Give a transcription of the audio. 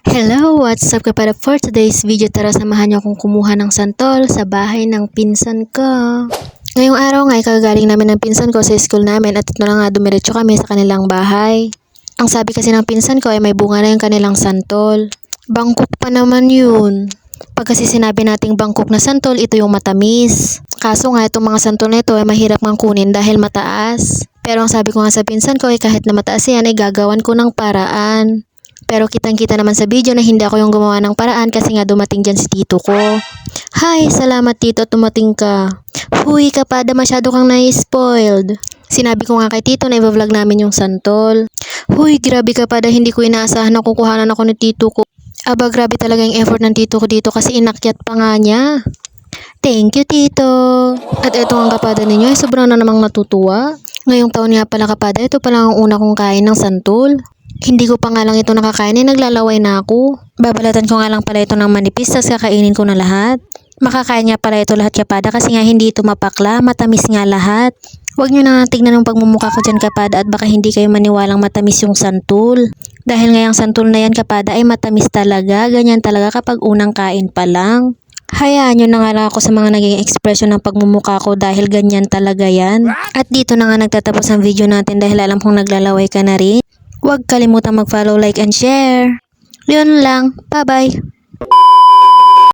Hello! What's up kapada? For today's video, tara samahan niyo akong kumuha ng santol sa bahay ng pinsan ko. Ngayong araw nga, kagagaling namin ng pinsan ko sa school namin at ito na nga dumiretso kami sa kanilang bahay. Ang sabi kasi ng pinsan ko ay may bunga na yung kanilang santol. Bangkok pa naman yun. Pag kasi sinabi nating bangkok na santol, ito yung matamis. Kaso nga itong mga santol na ito ay mahirap ngang kunin dahil mataas. Pero ang sabi ko nga sa pinsan ko ay kahit na mataas yan ay gagawan ko ng paraan. Pero kitang-kita naman sa video na hindi ako yung gumawa ng paraan kasi nga dumating dyan si tito ko. Hi, salamat tito, tumating ka. Huy, kapada, masyado kang na-spoiled. Sinabi ko nga kay tito na i-vlog namin yung santol. Huy, grabe kapada, hindi ko inaasahan na kukuhanan ako ni tito ko. Aba, grabe talaga yung effort ng tito ko dito kasi inakyat pa nga niya. Thank you, tito. At eto ang kapada ninyo ay sobrang na namang natutuwa. Ngayong taon nga pala kapada, ito pala ang una kong kain ng santol. Hindi ko pa nga lang ito nakakain ay naglalaway na ako. Babalatan ko nga lang pala ito ng manipis tas kakainin ko na lahat. Makakain nga pala ito lahat kapada kasi nga hindi ito mapakla, matamis nga lahat. Huwag nyo na tignan ng pagmumukha ko dyan kapada at baka hindi kayo maniwalang matamis yung santol. Dahil nga yung santol na yan kapada ay matamis talaga, ganyan talaga kapag unang kain pa lang. Hayaan nyo na nga lang ako sa mga naging ekspresyon ng pagmumukha ko dahil ganyan talaga yan. At dito na nga nagtatapos ang video natin dahil alam kong naglalaway ka na rin. Huwag kalimutang mag-follow, like, and share. Yun lang. Bye-bye.